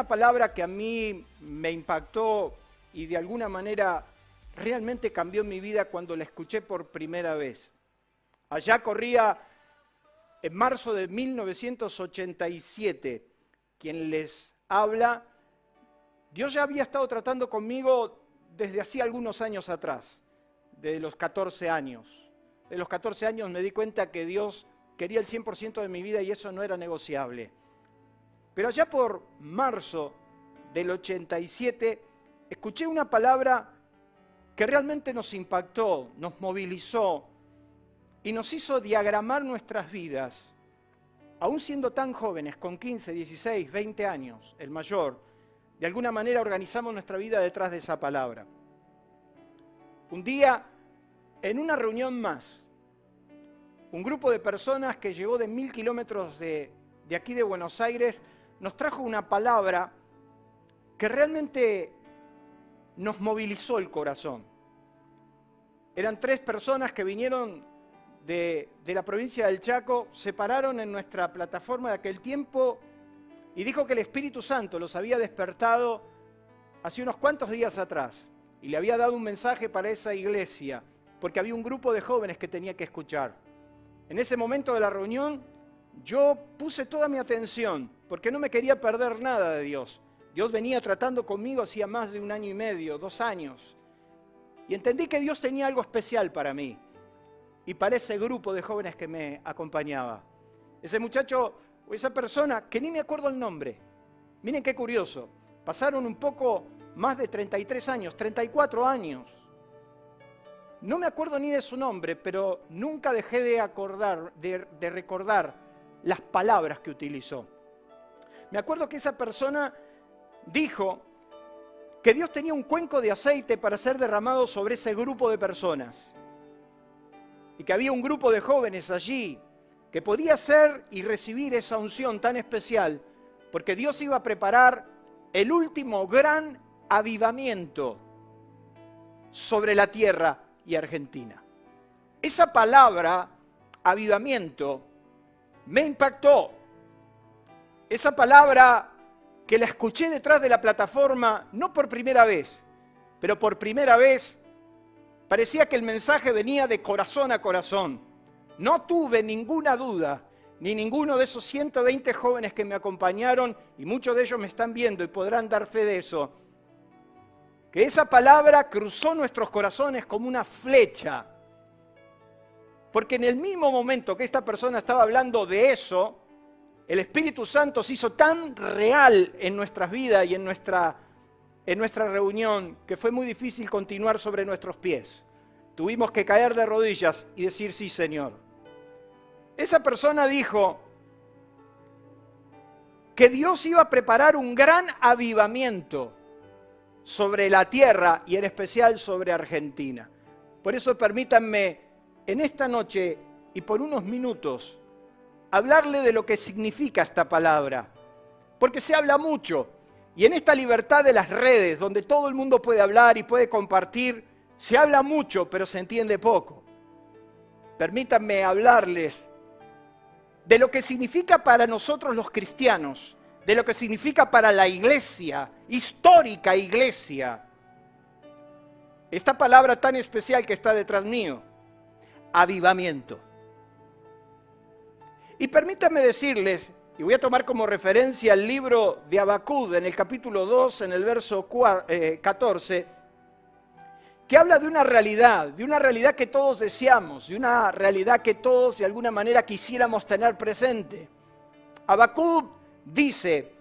una palabra que a mí me impactó y de alguna manera realmente cambió mi vida cuando la escuché por primera vez. Allá corría en marzo de 1987, quien les habla, Dios ya había estado tratando conmigo desde hacía algunos años atrás, desde los 14 años. De los 14 años me di cuenta que Dios quería el 100% de mi vida y eso no era negociable. Pero allá por marzo del 87, escuché una palabra que realmente nos impactó, nos movilizó y nos hizo diagramar nuestras vidas. Aún siendo tan jóvenes, con 15, 16, 20 años, el mayor, de alguna manera organizamos nuestra vida detrás de esa palabra. Un día, en una reunión más, un grupo de personas que llegó de 1000 kilómetros de aquí de Buenos Aires, nos trajo una palabra que realmente nos movilizó el corazón. Eran 3 personas que vinieron de la provincia del Chaco, se pararon en nuestra plataforma de aquel tiempo y dijo que el Espíritu Santo los había despertado hace unos cuantos días atrás y le había dado un mensaje para esa iglesia, porque había un grupo de jóvenes que tenía que escuchar. En ese momento de la reunión, yo puse toda mi atención, porque no me quería perder nada de Dios. Dios venía tratando conmigo hacía más de 1 año y medio, 2 años. Y entendí que Dios tenía algo especial para mí y para ese grupo de jóvenes que me acompañaba. Ese muchacho o esa persona, que ni me acuerdo el nombre, miren qué curioso, pasaron un poco más de 33 años, 34 años. No me acuerdo ni de su nombre, pero nunca dejé de recordar las palabras que utilizó. Me acuerdo que esa persona dijo que Dios tenía un cuenco de aceite para ser derramado sobre ese grupo de personas. Y que había un grupo de jóvenes allí que podía ser y recibir esa unción tan especial, porque Dios iba a preparar el último gran avivamiento sobre la tierra y Argentina. Esa palabra, avivamiento, me impactó. Esa palabra que la escuché detrás de la plataforma, no por primera vez, pero por primera vez parecía que el mensaje venía de corazón a corazón. No tuve ninguna duda, ni ninguno de esos 120 jóvenes que me acompañaron, y muchos de ellos me están viendo y podrán dar fe de eso, que esa palabra cruzó nuestros corazones como una flecha. Porque en el mismo momento que esta persona estaba hablando de eso, el Espíritu Santo se hizo tan real en nuestras vidas y en nuestra reunión que fue muy difícil continuar sobre nuestros pies. Tuvimos que caer de rodillas y decir, sí, Señor. Esa persona dijo que Dios iba a preparar un gran avivamiento sobre la tierra y en especial sobre Argentina. Por eso permítanme en esta noche y por unos minutos hablarle de lo que significa esta palabra, porque se habla mucho y en esta libertad de las redes donde todo el mundo puede hablar y puede compartir, se habla mucho pero se entiende poco. Permítanme hablarles de lo que significa para nosotros los cristianos, de lo que significa para la iglesia, histórica iglesia, esta palabra tan especial que está detrás mío, avivamiento. Y permítanme decirles, y voy a tomar como referencia el libro de Habacuc en el capítulo 2, en el verso 14, que habla de una realidad que todos deseamos, de una realidad que todos de alguna manera quisiéramos tener presente. Habacuc dice,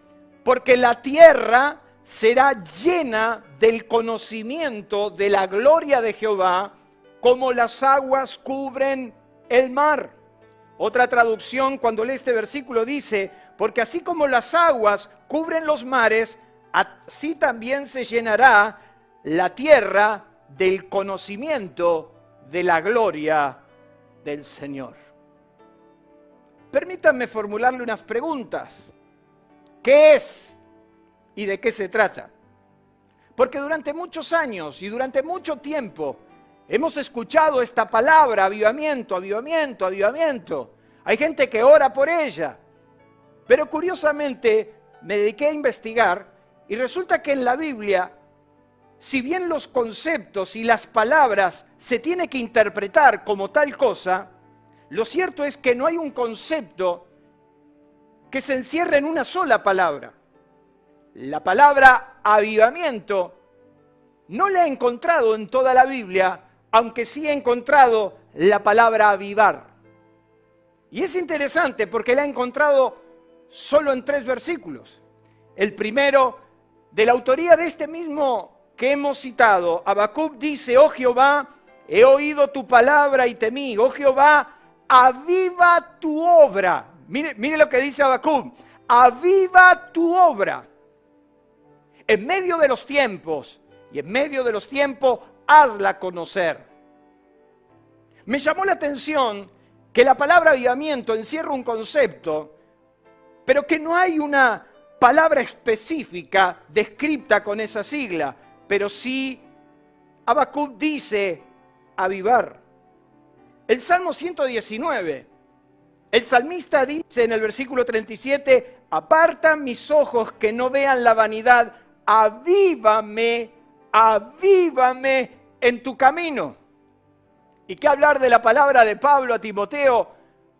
porque la tierra será llena del conocimiento de la gloria de Jehová, como las aguas cubren el mar. Otra traducción, cuando lee este versículo, dice, porque así como las aguas cubren los mares, así también se llenará la tierra del conocimiento de la gloria del Señor. Permítanme formularle unas preguntas. ¿Qué es y de qué se trata? Porque durante muchos años y durante mucho tiempo hemos escuchado esta palabra, avivamiento, avivamiento, avivamiento. Hay gente que ora por ella. Pero curiosamente me dediqué a investigar Y resulta que en la Biblia, si bien los conceptos y las palabras se tienen que interpretar como tal cosa, lo cierto es que no hay un concepto que se encierre en una sola palabra. La palabra avivamiento no la he encontrado en toda la Biblia, aunque sí he encontrado la palabra avivar. Y es interesante porque la he encontrado solo en 3 versículos. El primero, de la autoría de este mismo que hemos citado, Habacuc dice: oh Jehová, he oído tu palabra y temí. Oh Jehová, aviva tu obra. Mire lo que dice Habacuc: aviva tu obra. En medio de los tiempos, y en medio de los tiempos, hazla conocer. Me llamó la atención que la palabra avivamiento encierra un concepto, pero que no hay una palabra específica descrita con esa sigla, pero sí Habacuc dice avivar. El Salmo 119, el salmista dice en el versículo 37, aparta mis ojos que no vean la vanidad, avívame, avívame en tu camino. ¿Y qué hablar de la palabra de Pablo a Timoteo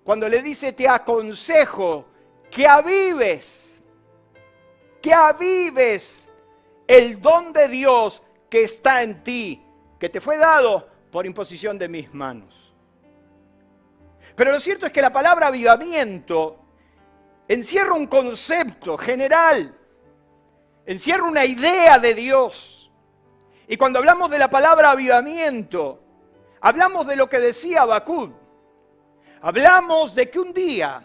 cuando le dice: te aconsejo que avives el don de Dios que está en ti, que te fue dado por imposición de mis manos? Pero lo cierto es que la palabra avivamiento encierra un concepto general, encierra una idea de Dios. Y cuando hablamos de la palabra avivamiento, hablamos de lo que decía Habacuc. Hablamos de que un día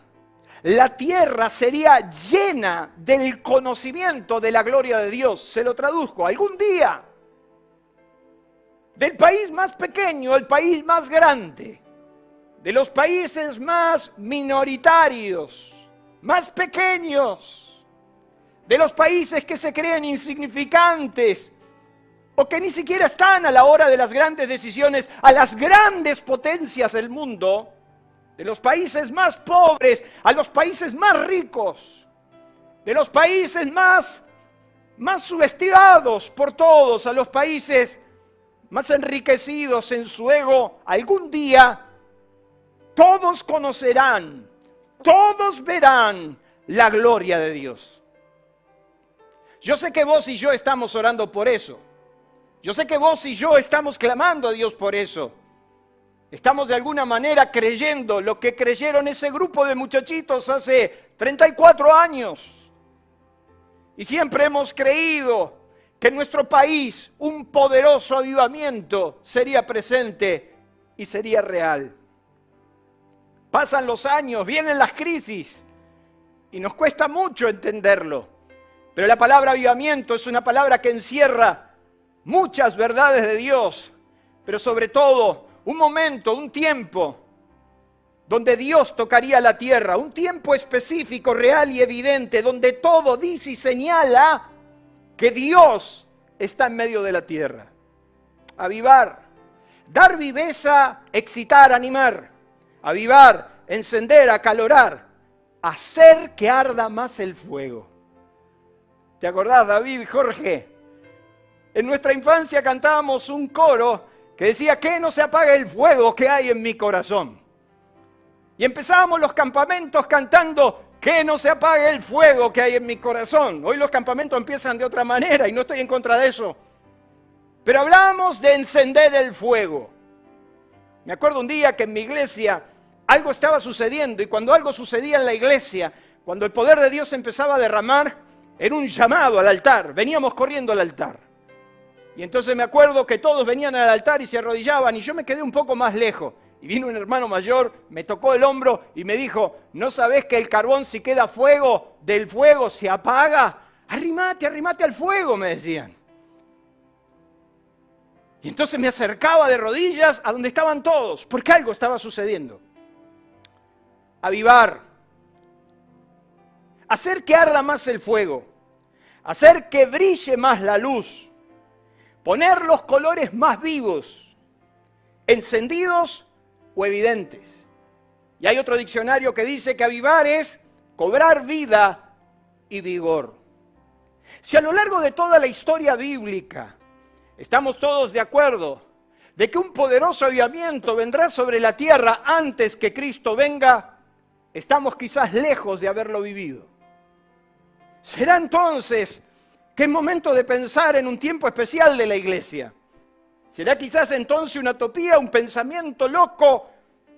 la tierra sería llena del conocimiento de la gloria de Dios. Se lo traduzco: algún día, del país más pequeño al país más grande, de los países más minoritarios, más pequeños, de los países que se creen insignificantes o que ni siquiera están a la hora de las grandes decisiones, a las grandes potencias del mundo, de los países más pobres a los países más ricos, de los países más subestimados por todos a los países más enriquecidos en su ego. Algún día todos conocerán, todos verán la gloria de Dios. Yo sé que vos y yo estamos orando por eso. Yo sé que vos y yo estamos clamando a Dios por eso. Estamos de alguna manera creyendo lo que creyeron ese grupo de muchachitos hace 34 años. Y siempre hemos creído que en nuestro país un poderoso avivamiento sería presente y sería real. Pasan los años, vienen las crisis y nos cuesta mucho entenderlo. Pero la palabra avivamiento es una palabra que encierra muchas verdades de Dios, pero sobre todo un momento, un tiempo donde Dios tocaría la tierra, un tiempo específico, real y evidente, donde todo dice y señala que Dios está en medio de la tierra. Avivar, dar viveza, excitar, animar. Avivar, encender, acalorar, hacer que arda más el fuego. ¿Te acordás, David, Jorge? En nuestra infancia cantábamos un coro que decía: que no se apague el fuego que hay en mi corazón. Y empezábamos los campamentos cantando: que no se apague el fuego que hay en mi corazón. Hoy los campamentos empiezan de otra manera y no estoy en contra de eso. Pero hablábamos de encender el fuego. Me acuerdo un día que en mi iglesia algo estaba sucediendo, y cuando algo sucedía en la iglesia, cuando el poder de Dios empezaba a derramar, era un llamado al altar. Veníamos corriendo al altar. Y entonces me acuerdo que todos venían al altar y se arrodillaban, y yo me quedé un poco más lejos. Y vino un hermano mayor, me tocó el hombro y me dijo: ¿no sabés que el carbón, si queda fuego, del fuego se apaga? Arrimate, arrimate al fuego, me decían. Y entonces me acercaba de rodillas a donde estaban todos, porque algo estaba sucediendo. Avivar. Hacer que arda más el fuego. Hacer que brille más la luz. Poner los colores más vivos, encendidos o evidentes. Y hay otro diccionario que dice que avivar es cobrar vida y vigor. Si a lo largo de toda la historia bíblica estamos todos de acuerdo de que un poderoso avivamiento vendrá sobre la tierra antes que Cristo venga, estamos quizás lejos de haberlo vivido. Será entonces que es momento de pensar en un tiempo especial de la iglesia. Será quizás entonces una utopía, un pensamiento loco,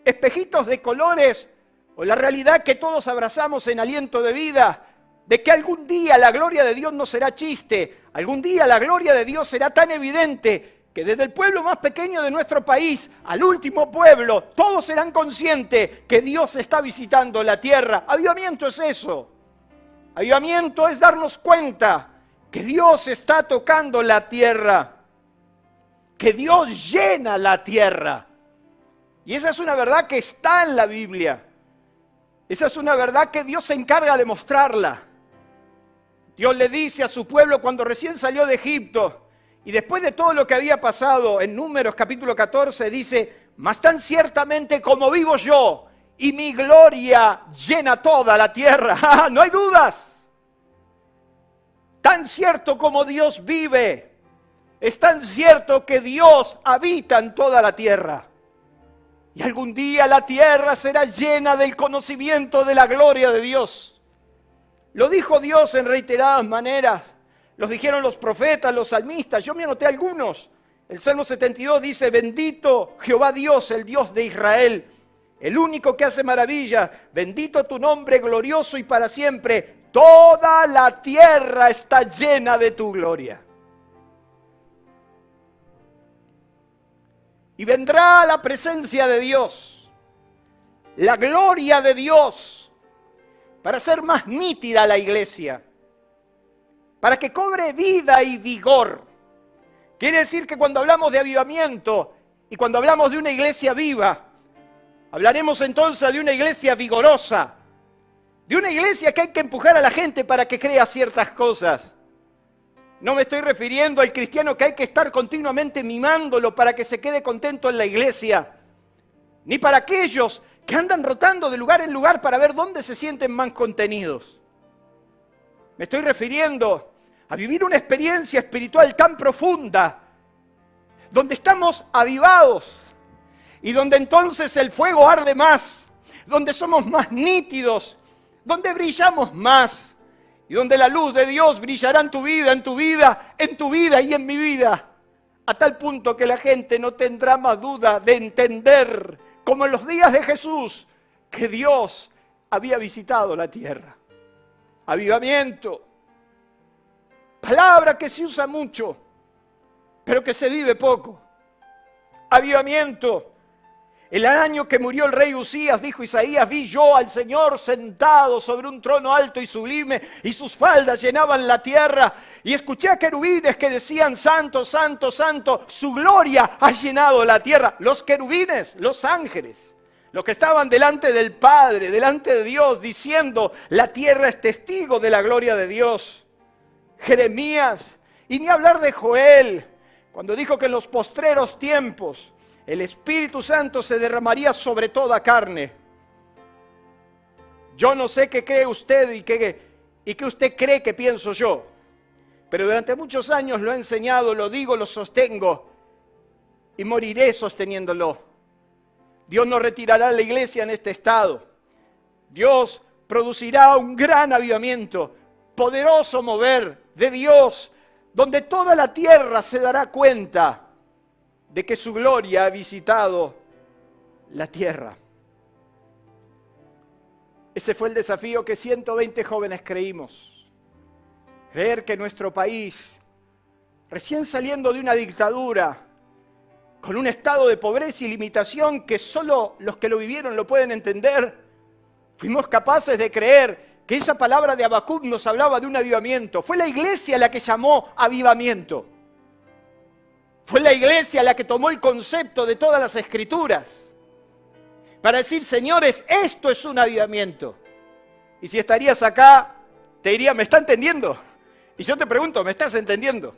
espejitos de colores, o la realidad que todos abrazamos en aliento de vida, de que algún día la gloria de Dios no será chiste, algún día la gloria de Dios será tan evidente que desde el pueblo más pequeño de nuestro país al último pueblo, todos serán conscientes que Dios está visitando la tierra. Avivamiento es eso. Avivamiento es darnos cuenta que Dios está tocando la tierra, que Dios llena la tierra. Y esa es una verdad que está en la Biblia. Esa es una verdad que Dios se encarga de mostrarla. Dios le dice a su pueblo cuando recién salió de Egipto, y después de todo lo que había pasado en Números capítulo 14, dice, mas tan ciertamente como vivo yo, y mi gloria llena toda la tierra. No hay dudas. Tan cierto como Dios vive, es tan cierto que Dios habita en toda la tierra. Y algún día la tierra será llena del conocimiento de la gloria de Dios. Lo dijo Dios en reiteradas maneras. Los dijeron los profetas, los salmistas. Yo me anoté algunos. El Salmo 72 dice, bendito Jehová Dios, el Dios de Israel, el único que hace maravillas. Bendito tu nombre glorioso y para siempre. Toda la tierra está llena de tu gloria. Y vendrá la presencia de Dios, la gloria de Dios, para hacer más nítida la iglesia, para que cobre vida y vigor. Quiere decir que cuando hablamos de avivamiento y cuando hablamos de una iglesia viva, hablaremos entonces de una iglesia vigorosa, de una iglesia que hay que empujar a la gente para que crea ciertas cosas. No me estoy refiriendo al cristiano que hay que estar continuamente mimándolo para que se quede contento en la iglesia, ni para aquellos que andan rotando de lugar en lugar para ver dónde se sienten más contenidos. Me estoy refiriendo a vivir una experiencia espiritual tan profunda, donde estamos avivados y donde entonces el fuego arde más, donde somos más nítidos, donde brillamos más y donde la luz de Dios brillará en tu vida, en tu vida, en tu vida y en mi vida, a tal punto que la gente no tendrá más duda de entender, como en los días de Jesús, que Dios había visitado la tierra. Avivamiento, palabra que se usa mucho, pero que se vive poco. Avivamiento. El año que murió el rey Usías, dijo Isaías, vi yo al Señor sentado sobre un trono alto y sublime, y sus faldas llenaban la tierra, y escuché a querubines que decían, santo, santo, santo, su gloria ha llenado la tierra. Los querubines, los ángeles, los que estaban delante del Padre, delante de Dios, diciendo, la tierra es testigo de la gloria de Dios. Jeremías, y ni hablar de Joel, cuando dijo que en los postreros tiempos el Espíritu Santo se derramaría sobre toda carne. Yo no sé qué cree usted y qué usted cree que pienso yo, pero durante muchos años lo he enseñado, lo digo, lo sostengo y moriré sosteniéndolo. Dios no retirará la iglesia en este estado. Dios producirá un gran avivamiento, poderoso mover de Dios, donde toda la tierra se dará cuenta de que su gloria ha visitado la tierra. Ese fue el desafío que 120 jóvenes creímos. Creer que nuestro país, recién saliendo de una dictadura, con un estado de pobreza y limitación que solo los que lo vivieron lo pueden entender, fuimos capaces de creer que esa palabra de Habacuc nos hablaba de un avivamiento. Fue la iglesia la que llamó avivamiento. Fue la iglesia la que tomó el concepto de todas las escrituras para decir, señores, esto es un avivamiento. Y si estarías acá, te diría, ¿me está entendiendo? Y yo te pregunto, ¿me estás entendiendo?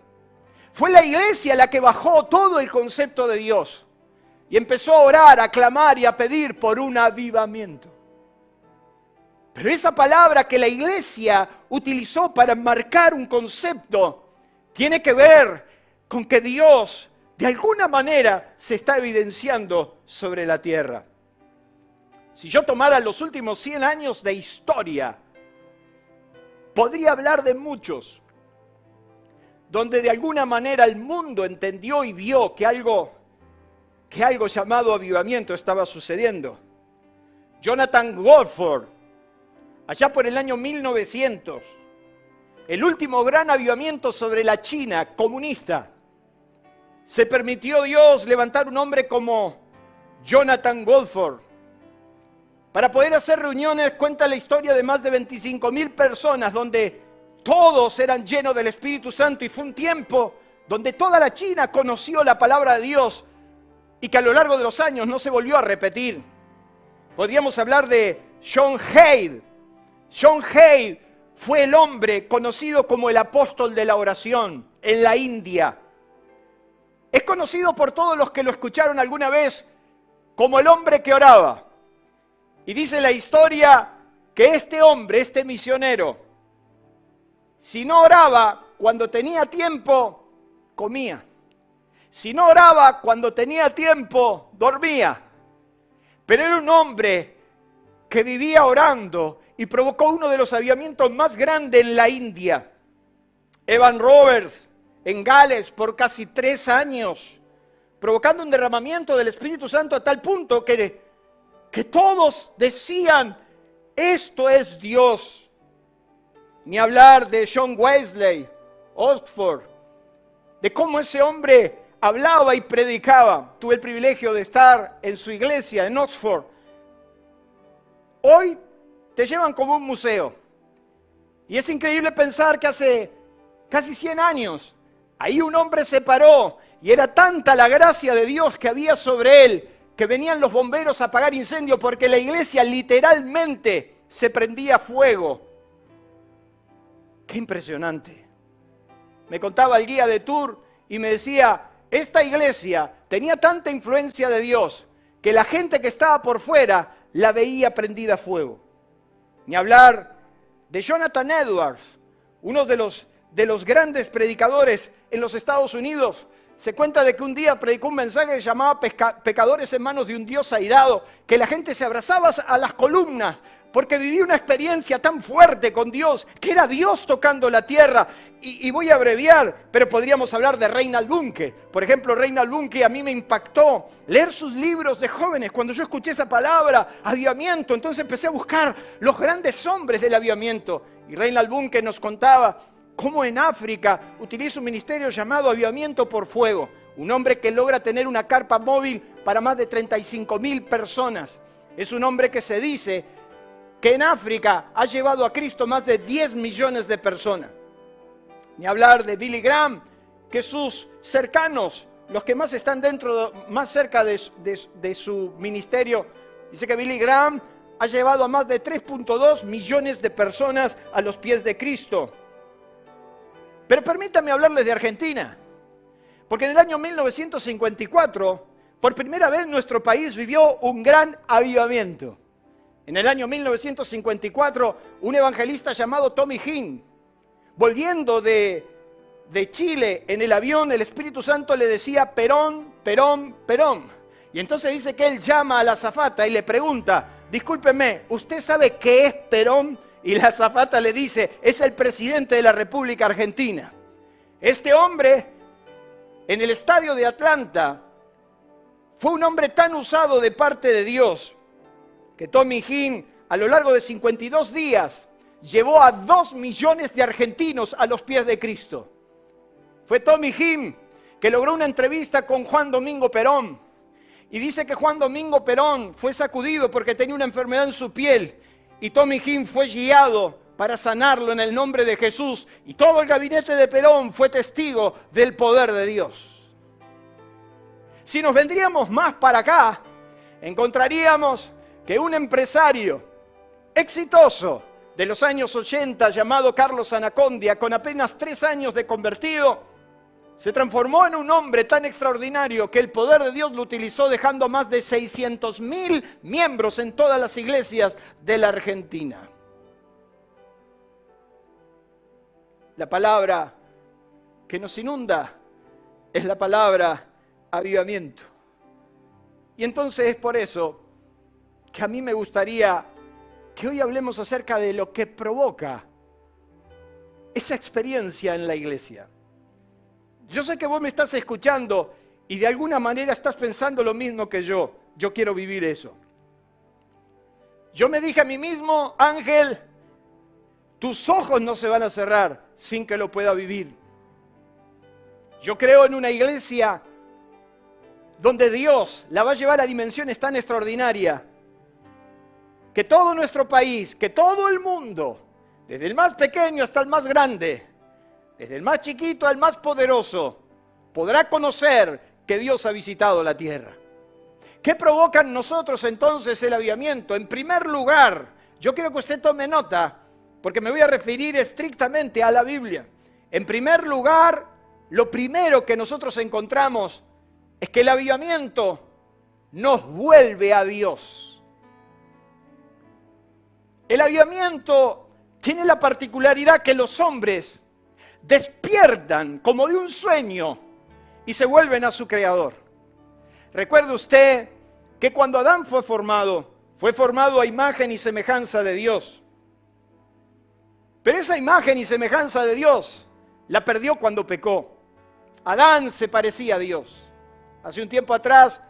Fue la iglesia la que bajó todo el concepto de Dios y empezó a orar, a clamar y a pedir por un avivamiento. Pero esa palabra que la iglesia utilizó para marcar un concepto tiene que ver con que Dios de alguna manera se está evidenciando sobre la tierra. Si yo tomara los últimos 100 años de historia, podría hablar de muchos, donde de alguna manera el mundo entendió y vio que algo llamado avivamiento estaba sucediendo. Jonathan Goldford, allá por el año 1900, el último gran avivamiento sobre la China comunista, se permitió Dios levantar un hombre como Jonathan Goldford para poder hacer reuniones. Cuenta la historia de más de 25,000 personas donde todos eran llenos del Espíritu Santo, y fue un tiempo donde toda la China conoció la palabra de Dios y que a lo largo de los años no se volvió a repetir. Podríamos hablar de John Hay. John Hay fue el hombre conocido como el apóstol de la oración en la India. Es conocido por todos los que lo escucharon alguna vez como el hombre que oraba. Y dice la historia que este hombre, este misionero, si no oraba cuando tenía tiempo, comía. Si no oraba cuando tenía tiempo, dormía. Pero era un hombre que vivía orando y provocó uno de los avivamientos más grandes en la India. Evan Roberts, en Gales, por casi 3 años, provocando un derramamiento del Espíritu Santo a tal punto que todos decían, esto es Dios. Ni hablar de John Wesley, Oxford, de cómo ese hombre hablaba y predicaba. Tuve el privilegio de estar en su iglesia en Oxford. Hoy te llevan como un museo. Y es increíble pensar que hace casi 100 años, ahí un hombre se paró y era tanta la gracia de Dios que había sobre él, que venían los bomberos a apagar incendios porque la iglesia literalmente se prendía fuego. ¡Qué impresionante! Me contaba el guía de tour y me decía, esta iglesia tenía tanta influencia de Dios que la gente que estaba por fuera la veía prendida a fuego. Ni hablar de Jonathan Edwards, uno de los grandes predicadores en los Estados Unidos. Se cuenta de que un día predicó un mensaje que llamaba pecadores en manos de un Dios airado, que la gente se abrazaba a las columnas porque vivía una experiencia tan fuerte con Dios, que era Dios tocando la tierra. Y voy a abreviar, pero podríamos hablar de Reinhard Bonnke. Por ejemplo, Reinhard Bonnke a mí me impactó leer sus libros de jóvenes. Cuando yo escuché esa palabra, avivamiento, entonces empecé a buscar los grandes hombres del avivamiento. Y Reinhard Bonnke nos contaba cómo en África utiliza un ministerio llamado Avivamiento por Fuego. Un hombre que logra tener una carpa móvil para más de 35,000 personas. Es un hombre que se dice que en África ha llevado a Cristo más de 10 millones de personas. Ni hablar de Billy Graham, que sus cercanos, los que más están más cerca de su ministerio, dice que Billy Graham ha llevado a más de 3.2 millones de personas a los pies de Cristo. Pero permítanme hablarles de Argentina, porque en el año 1954, por primera vez nuestro país vivió un gran avivamiento. En el año 1954, un evangelista llamado Tommy Hinn, volviendo de Chile en el avión, el Espíritu Santo le decía Perón, Perón, Perón. Y entonces dice que él llama a la azafata y le pregunta, discúlpeme, ¿usted sabe qué es Perón? Y la azafata le dice, es el presidente de la República Argentina. Este hombre, en el estadio de Atlanta, fue un hombre tan usado de parte de Dios, que Tommy Hinn, a lo largo de 52 días, llevó a 2 millones de argentinos a los pies de Cristo. Fue Tommy Hinn que logró una entrevista con Juan Domingo Perón. Y dice que Juan Domingo Perón fue sacudido porque tenía una enfermedad en su piel. Y Tommy Hinn fue guiado para sanarlo en el nombre de Jesús. Y todo el gabinete de Perón fue testigo del poder de Dios. Si nos vendríamos más para acá, encontraríamos que un empresario exitoso de los años 80, llamado Carlos Anacondia, con apenas 3 años de convertido, se transformó en un hombre tan extraordinario que el poder de Dios lo utilizó, dejando más de 600,000 miembros en todas las iglesias de la Argentina. La palabra que nos inunda es la palabra avivamiento. Y entonces es por eso que a mí me gustaría que hoy hablemos acerca de lo que provoca esa experiencia en la iglesia. Yo sé que vos me estás escuchando y de alguna manera estás pensando lo mismo que yo. Yo quiero vivir eso. Yo me dije a mí mismo, Ángel, tus ojos no se van a cerrar sin que lo pueda vivir. Yo creo en una iglesia donde Dios la va a llevar a dimensiones tan extraordinarias que todo nuestro país, que todo el mundo, desde el más pequeño hasta el más grande, desde el más chiquito al más poderoso, podrá conocer que Dios ha visitado la tierra. ¿Qué provoca en nosotros entonces el avivamiento? En primer lugar, yo quiero que usted tome nota, porque me voy a referir estrictamente a la Biblia. En primer lugar, lo primero que nosotros encontramos es que el avivamiento nos vuelve a Dios. El avivamiento tiene la particularidad que los hombres despiertan como de un sueño y se vuelven a su Creador. Recuerde usted que cuando Adán fue formado a imagen y semejanza de Dios. Pero esa imagen y semejanza de Dios la perdió cuando pecó. Adán se parecía a Dios. Hace un tiempo atrás,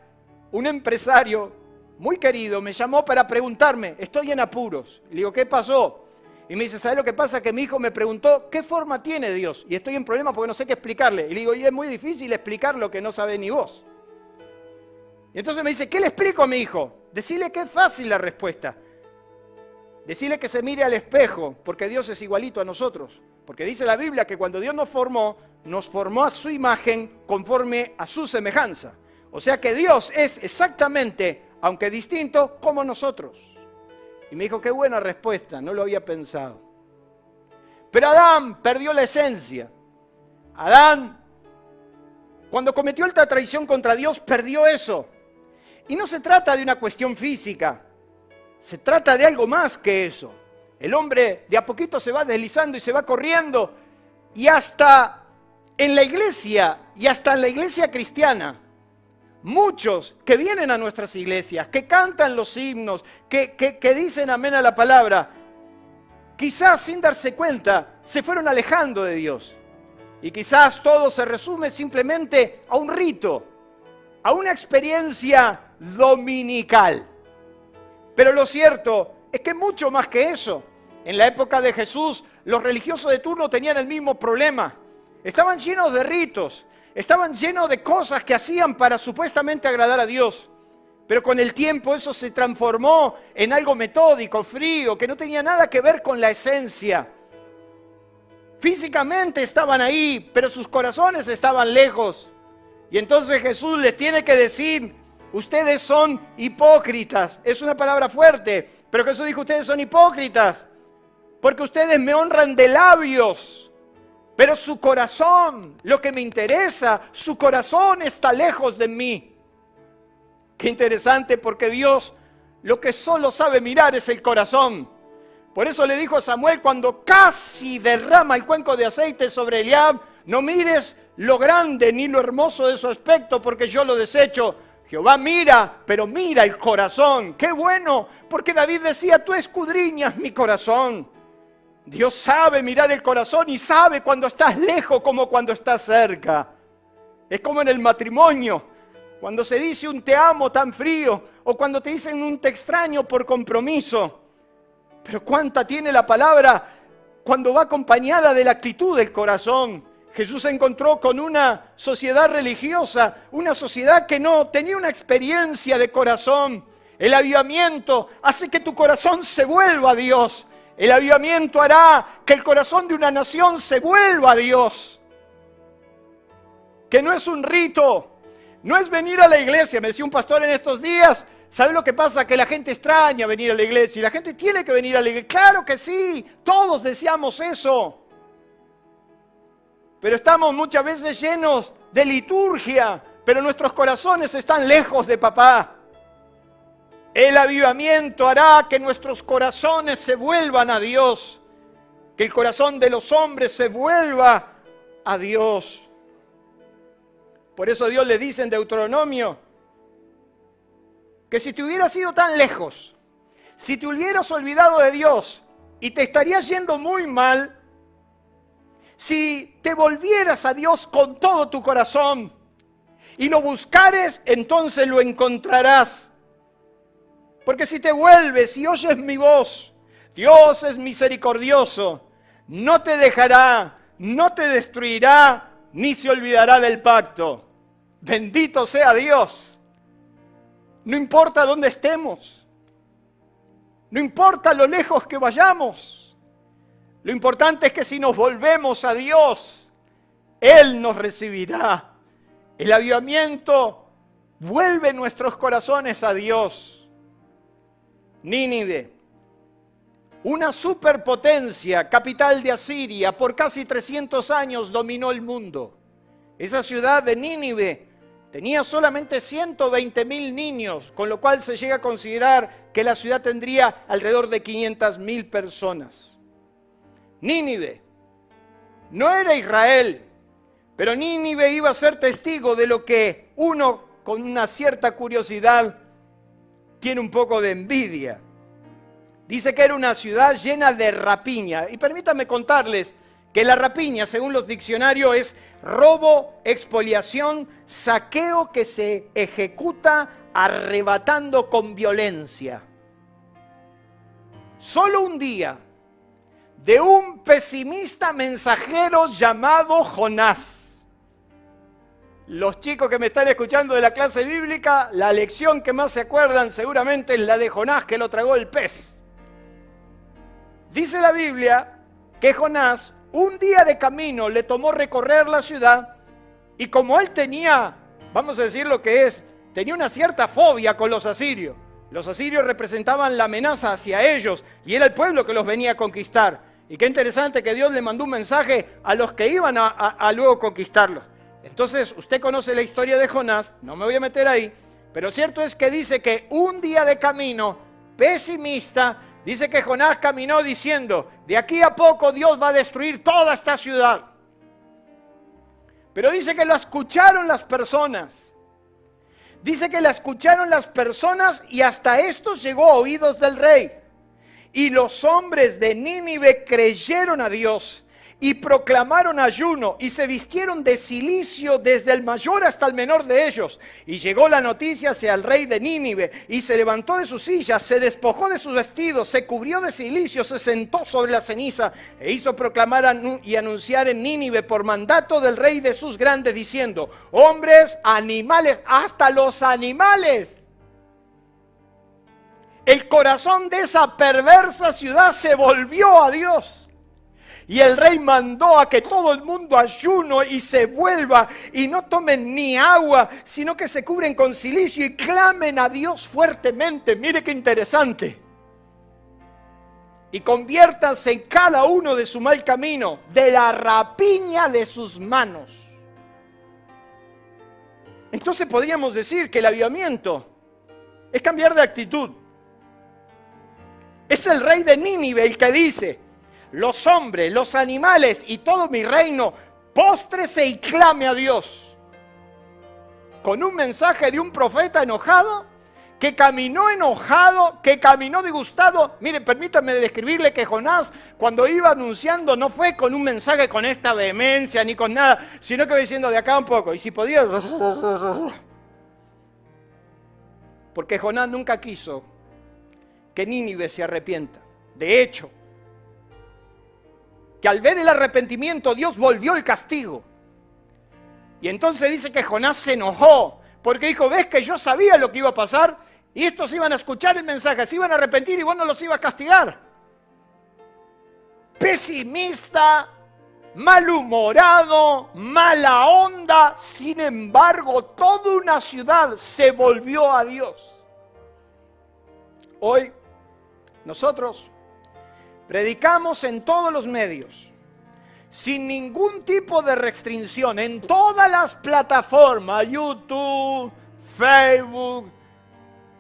un empresario muy querido me llamó para preguntarme, estoy en apuros. Le digo, ¿qué pasó? Y me dice, ¿sabes lo que pasa? Que mi hijo me preguntó, ¿qué forma tiene Dios? Y estoy en problemas porque no sé qué explicarle. Y le digo, y es muy difícil explicar lo que no sabe ni vos. Y entonces me dice, ¿qué le explico a mi hijo? Decirle que es fácil la respuesta. Decirle que se mire al espejo, porque Dios es igualito a nosotros. Porque dice la Biblia que cuando Dios nos formó a su imagen conforme a su semejanza. O sea que Dios es exactamente, aunque distinto, como nosotros. Y me dijo, qué buena respuesta, no lo había pensado. Pero Adán perdió la esencia. Adán, cuando cometió esta traición contra Dios, perdió eso. Y no se trata de una cuestión física, se trata de algo más que eso. El hombre de a poquito se va deslizando y se va corriendo, y hasta en la iglesia, cristiana, muchos que vienen a nuestras iglesias, que cantan los himnos, que dicen amén a la palabra, quizás sin darse cuenta, se fueron alejando de Dios. Y quizás todo se resume simplemente a un rito, a una experiencia dominical. Pero lo cierto es que mucho más que eso. En la época de Jesús, los religiosos de turno tenían el mismo problema. Estaban llenos de ritos, estaban llenos de cosas que hacían para supuestamente agradar a Dios. Pero con el tiempo eso se transformó en algo metódico, frío, que no tenía nada que ver con la esencia. Físicamente estaban ahí, pero sus corazones estaban lejos. Y entonces Jesús les tiene que decir, ustedes son hipócritas. Es una palabra fuerte, pero Jesús dijo, ustedes son hipócritas, porque ustedes me honran de labios, pero su corazón, lo que me interesa, su corazón está lejos de mí. Qué interesante, porque Dios lo que solo sabe mirar es el corazón. Por eso le dijo a Samuel cuando casi derrama el cuenco de aceite sobre Eliab, no mires lo grande ni lo hermoso de su aspecto, porque yo lo desecho. Jehová mira, pero mira el corazón. ¡Qué bueno! Porque David decía, tú escudriñas mi corazón. Dios sabe mirar el corazón y sabe cuando estás lejos como cuando estás cerca. Es como en el matrimonio, cuando se dice un te amo tan frío, o cuando te dicen un te extraño por compromiso. Pero cuánta tiene la palabra cuando va acompañada de la actitud del corazón. Jesús se encontró con una sociedad religiosa, una sociedad que no tenía una experiencia de corazón. El avivamiento hace que tu corazón se vuelva a Dios. El avivamiento hará que el corazón de una nación se vuelva a Dios. Que no es un rito, no es venir a la iglesia. Me decía un pastor en estos días, ¿sabe lo que pasa? Que la gente extraña venir a la iglesia y la gente tiene que venir a la iglesia. Claro que sí, todos deseamos eso. Pero estamos muchas veces llenos de liturgia, pero nuestros corazones están lejos de papá. El avivamiento hará que nuestros corazones se vuelvan a Dios, que el corazón de los hombres se vuelva a Dios. Por eso Dios le dice en Deuteronomio que si te hubieras ido tan lejos, si te hubieras olvidado de Dios y te estarías yendo muy mal, si te volvieras a Dios con todo tu corazón y lo buscares, entonces lo encontrarás. Porque si te vuelves y oyes mi voz, Dios es misericordioso, no te dejará, no te destruirá, ni se olvidará del pacto. Bendito sea Dios. No importa dónde estemos, no importa lo lejos que vayamos, lo importante es que si nos volvemos a Dios, Él nos recibirá. El avivamiento vuelve nuestros corazones a Dios. Nínive, una superpotencia, capital de Asiria, por casi 300 años dominó el mundo. Esa ciudad de Nínive tenía solamente 120.000 niños, con lo cual se llega a considerar que la ciudad tendría alrededor de 500.000 personas. Nínive no era Israel, pero Nínive iba a ser testigo de lo que uno con una cierta curiosidad tiene un poco de envidia. Dice que era una ciudad llena de rapiña. Y permítanme contarles que la rapiña, según los diccionarios, es robo, expoliación, saqueo que se ejecuta arrebatando con violencia. Solo un día de un pesimista mensajero llamado Jonás. Los chicos que me están escuchando de la clase bíblica, la lección que más se acuerdan seguramente es la de Jonás que lo tragó el pez. Dice la Biblia que Jonás, un día de camino, le tomó recorrer la ciudad y como él tenía, vamos a decir lo que es, tenía una cierta fobia con los asirios. Los asirios representaban la amenaza hacia ellos y era el pueblo que los venía a conquistar. Y qué interesante que Dios le mandó un mensaje a los que iban a luego conquistarlos. Entonces, usted conoce la historia de Jonás, no me voy a meter ahí, pero cierto es que dice que un día de camino, pesimista, dice que Jonás caminó diciendo, de aquí a poco Dios va a destruir toda esta ciudad. Pero dice que lo escucharon las personas. Dice que la escucharon las personas y hasta esto llegó a oídos del rey. Y los hombres de Nínive creyeron a Dios y proclamaron ayuno y se vistieron de cilicio desde el mayor hasta el menor de ellos. Y llegó la noticia hacia el rey de Nínive y se levantó de su silla, se despojó de sus vestidos, se cubrió de cilicio, se sentó sobre la ceniza e hizo proclamar y anunciar en Nínive por mandato del rey de sus grandes diciendo, hombres, animales, hasta los animales. El corazón de esa perversa ciudad se volvió a Dios. Y el rey mandó a que todo el mundo ayuno y se vuelva y no tomen ni agua, sino que se cubren con cilicio y clamen a Dios fuertemente. Mire qué interesante. Y conviértanse en cada uno de su mal camino, de la rapiña de sus manos. Entonces podríamos decir que el avivamiento es cambiar de actitud. Es el rey de Nínive el que dice, los hombres, los animales y todo mi reino, póstrese y clame a Dios. Con un mensaje de un profeta enojado, que caminó disgustado. Mire, permítame describirle que Jonás, cuando iba anunciando, no fue con un mensaje con esta vehemencia ni con nada, sino que iba diciendo de acá un poco, y si podía... Porque Jonás nunca quiso que Nínive se arrepienta. De hecho, que al ver el arrepentimiento Dios volvió el castigo. Y entonces dice que Jonás se enojó, porque dijo, ves que yo sabía lo que iba a pasar, y estos iban a escuchar el mensaje, se iban a arrepentir y vos no los ibas a castigar. Pesimista, malhumorado, mala onda, sin embargo, toda una ciudad se volvió a Dios. Hoy, nosotros predicamos en todos los medios, sin ningún tipo de restricción, en todas las plataformas, YouTube, Facebook,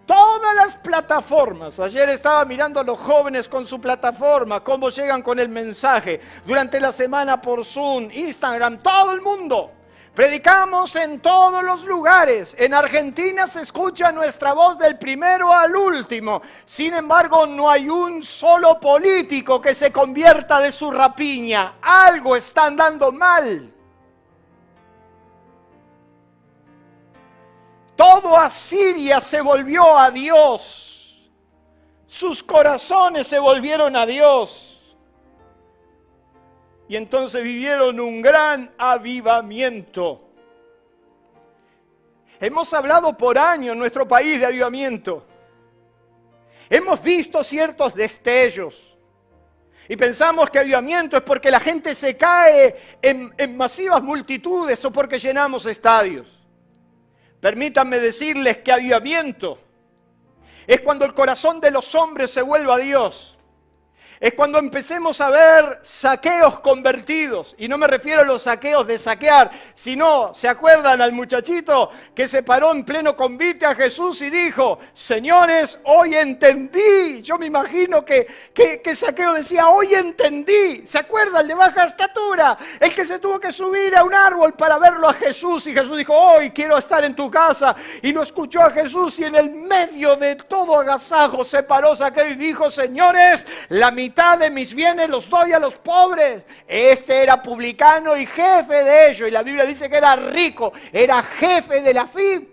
todas las plataformas. Ayer estaba mirando a los jóvenes con su plataforma, cómo llegan con el mensaje. Durante la semana por Zoom, Instagram, todo el mundo. Predicamos en todos los lugares. En Argentina se escucha nuestra voz del primero al último. Sin embargo, no hay un solo político que se convierta de su rapiña. Algo está andando mal. Todo Asiria se volvió a Dios. Sus corazones se volvieron a Dios. Y entonces vivieron un gran avivamiento. Hemos hablado por años en nuestro país de avivamiento. Hemos visto ciertos destellos. Y pensamos que avivamiento es porque la gente se cae en masivas multitudes o porque llenamos estadios. Permítanme decirles que avivamiento es cuando el corazón de los hombres se vuelva a Dios. Es cuando empecemos a ver saqueos convertidos. Y no me refiero a los saqueos de saquear, sino, ¿se acuerdan al muchachito que se paró en pleno convite a Jesús y dijo: señores, hoy entendí? Yo me imagino que Saqueo decía: hoy entendí. ¿Se acuerdan? El de baja estatura, el que se tuvo que subir a un árbol para verlo a Jesús. Y Jesús dijo: hoy quiero estar en tu casa. Y no escuchó a Jesús, y en el medio de todo agasajo se paró Saqueo y dijo: señores, la mitad de mis bienes los doy a los pobres. Este era publicano y jefe de ellos, y la Biblia dice que era rico, era jefe de la FIB.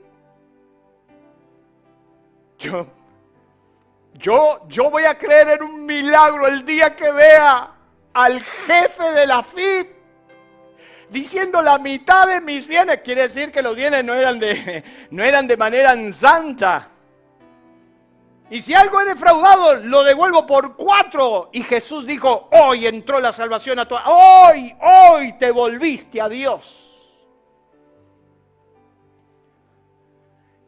Yo voy a creer en un milagro el día que vea al jefe de la FIB diciendo: la mitad de mis bienes. Quiere decir que los bienes no eran de manera santa. Y si algo he defraudado, lo devuelvo por 4. Y Jesús dijo: hoy entró la salvación a todos. Hoy te volviste a Dios.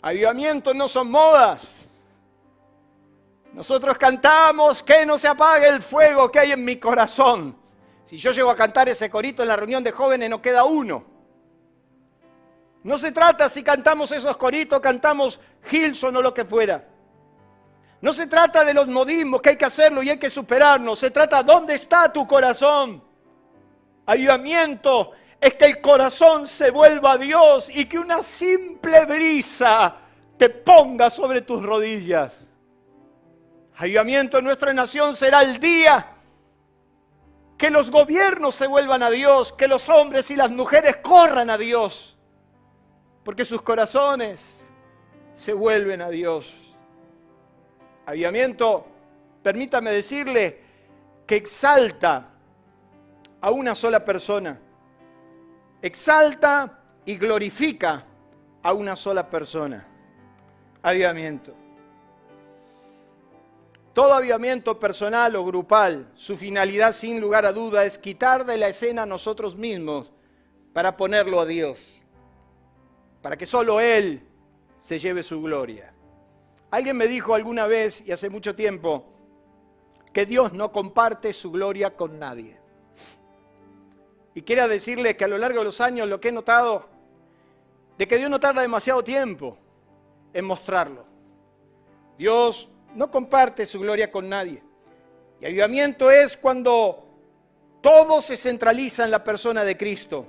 Avivamientos no son modas. Nosotros cantamos: que no se apague el fuego que hay en mi corazón. Si yo llego a cantar ese corito en la reunión de jóvenes, no queda uno. No se trata si cantamos esos coritos, cantamos Gilson o lo que fuera. No se trata de los modismos, que hay que hacerlo y hay que superarnos. Se trata: ¿dónde está tu corazón? Avivamiento es que el corazón se vuelva a Dios y que una simple brisa te ponga sobre tus rodillas. Avivamiento en nuestra nación será el día que los gobiernos se vuelvan a Dios, que los hombres y las mujeres corran a Dios, porque sus corazones se vuelven a Dios. Avivamiento, permítame decirle, que exalta a una sola persona. Exalta y glorifica a una sola persona. Avivamiento. Todo avivamiento personal o grupal, su finalidad sin lugar a duda es quitar de la escena a nosotros mismos para ponerlo a Dios, para que solo Él se lleve su gloria. Alguien me dijo alguna vez, y hace mucho tiempo, que Dios no comparte su gloria con nadie. Y quiero decirle que a lo largo de los años lo que he notado, de que Dios no tarda demasiado tiempo en mostrarlo. Dios no comparte su gloria con nadie. Y avivamiento es cuando todo se centraliza en la persona de Cristo.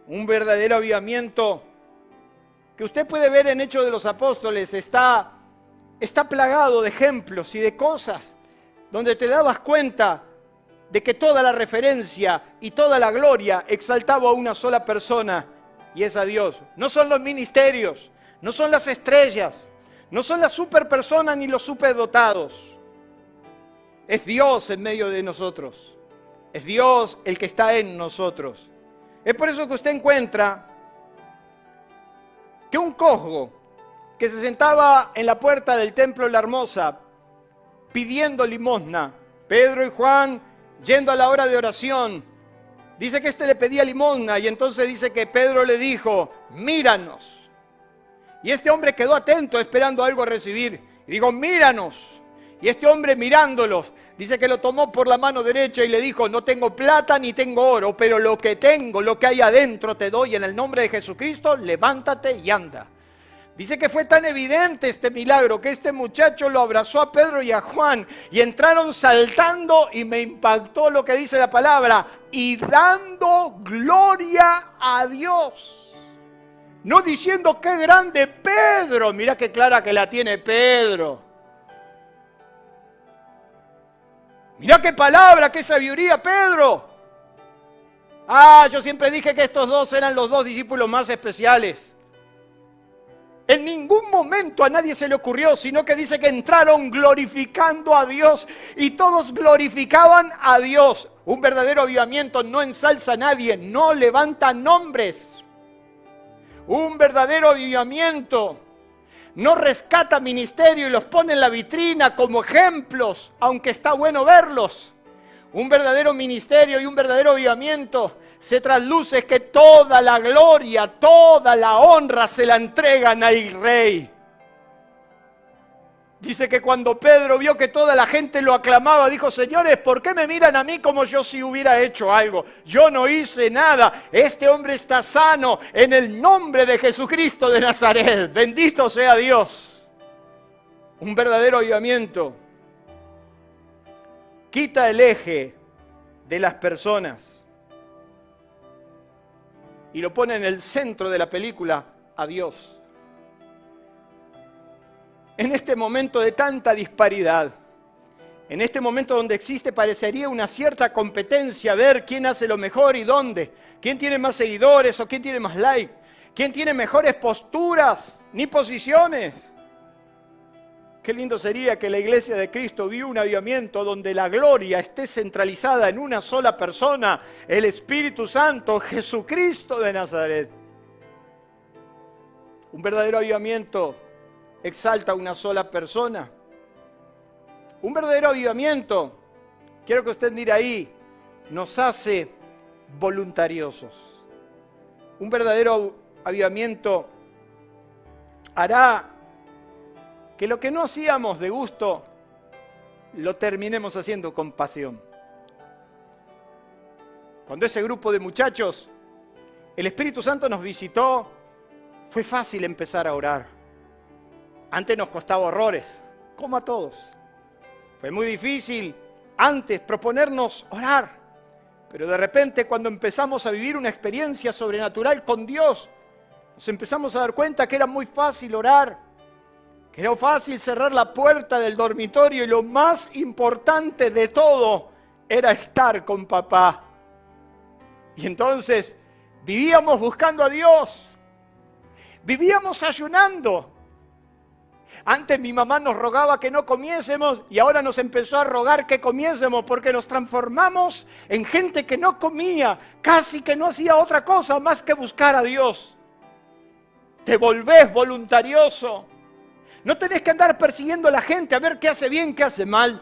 Un verdadero avivamiento que usted puede ver en Hechos de los Apóstoles está plagado de ejemplos y de cosas donde te dabas cuenta de que toda la referencia y toda la gloria exaltaba a una sola persona, y es a Dios. No son los ministerios, no son las estrellas, no son las superpersonas ni los superdotados. Es Dios en medio de nosotros. Es Dios el que está en nosotros. Es por eso que usted encuentra que un cojo que se sentaba en la puerta del templo de la Hermosa pidiendo limosna, Pedro y Juan yendo a la hora de oración, dice que le pedía limosna, y entonces dice que Pedro le dijo: míranos. Y este hombre quedó atento esperando algo a recibir, y dijo: míranos. Y este hombre, mirándolos, dice que lo tomó por la mano derecha y le dijo: no tengo plata ni tengo oro, pero lo que tengo, lo que hay adentro te doy, en el nombre de Jesucristo, levántate y anda. Dice que fue tan evidente este milagro que este muchacho lo abrazó a Pedro y a Juan y entraron saltando y me impactó lo que dice la palabra, y dando gloria a Dios. No diciendo qué grande Pedro, mirá qué clara que la tiene Pedro. Mirá qué palabra, qué sabiduría Pedro. Yo siempre dije que estos dos eran los dos discípulos más especiales. En ningún momento a nadie se le ocurrió, sino que dice que entraron glorificando a Dios y todos glorificaban a Dios. Un verdadero avivamiento no ensalza a nadie, no levanta nombres. Un verdadero avivamiento no rescata ministerio y los pone en la vitrina como ejemplos, aunque está bueno verlos. Un verdadero ministerio y un verdadero avivamiento se trasluce que toda la gloria, toda la honra se la entregan al Rey. Dice que cuando Pedro vio que toda la gente lo aclamaba, dijo: señores, ¿por qué me miran a mí como yo si hubiera hecho algo? Yo no hice nada. Este hombre está sano en el nombre de Jesucristo de Nazaret. Bendito sea Dios. Un verdadero avivamiento quita el eje de las personas y lo pone en el centro de la película a Dios. En este momento de tanta disparidad, en este momento donde existe, parecería una cierta competencia, ver quién hace lo mejor y dónde, quién tiene más seguidores o quién tiene más like, quién tiene mejores posturas ni posiciones. Qué lindo sería que la iglesia de Cristo viva un avivamiento donde la gloria esté centralizada en una sola persona, el Espíritu Santo, Jesucristo de Nazaret. Un verdadero avivamiento exalta a una sola persona. Un verdadero avivamiento, quiero que usted mire ahí, nos hace voluntariosos. Un verdadero avivamiento hará que lo que no hacíamos de gusto, lo terminemos haciendo con pasión. Cuando ese grupo de muchachos, el Espíritu Santo nos visitó, fue fácil empezar a orar. Antes nos costaba horrores, como a todos. Fue muy difícil antes proponernos orar. Pero de repente cuando empezamos a vivir una experiencia sobrenatural con Dios, nos empezamos a dar cuenta que era muy fácil orar. Que era fácil cerrar la puerta del dormitorio y lo más importante de todo era estar con papá. Y entonces vivíamos buscando a Dios. Vivíamos ayunando. Antes mi mamá nos rogaba que no comiésemos y ahora nos empezó a rogar que comiésemos porque nos transformamos en gente que no comía, casi que no hacía otra cosa más que buscar a Dios. Te volvés voluntarioso. No tenés que andar persiguiendo a la gente a ver qué hace bien, qué hace mal.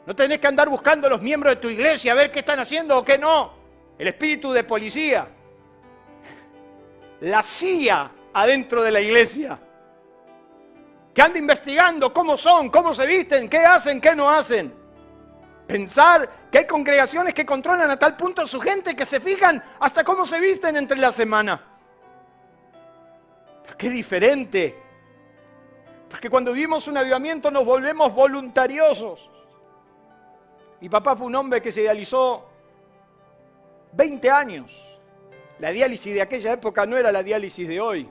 No tenés que andar buscando a los miembros de tu iglesia a ver qué están haciendo o qué no. El espíritu de policía. La CIA adentro de la iglesia. Que anda investigando cómo son, cómo se visten, qué hacen, qué no hacen. Pensar que hay congregaciones que controlan a tal punto a su gente que se fijan hasta cómo se visten entre la semana. Pero qué diferente. Porque cuando vivimos un avivamiento nos volvemos voluntariosos. Mi papá fue un hombre que se dializó 20 años. La diálisis de aquella época no era la diálisis de hoy.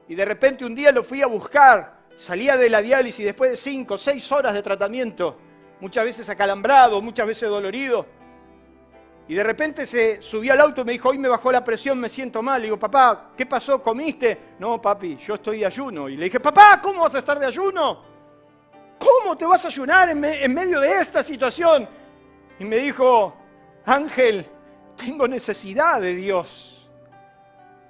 Y de repente un día lo fui a buscar. Salía de la diálisis después de 5 o 6 horas de tratamiento. Muchas veces acalambrado, muchas veces dolorido. Y de repente se subió al auto y me dijo: hoy me bajó la presión, me siento mal. Le digo: papá, ¿qué pasó? ¿Comiste? No, papi, yo estoy de ayuno. Y le dije: papá, ¿cómo vas a estar de ayuno? ¿Cómo te vas a ayunar en medio de esta situación? Y me dijo: Ángel, tengo necesidad de Dios.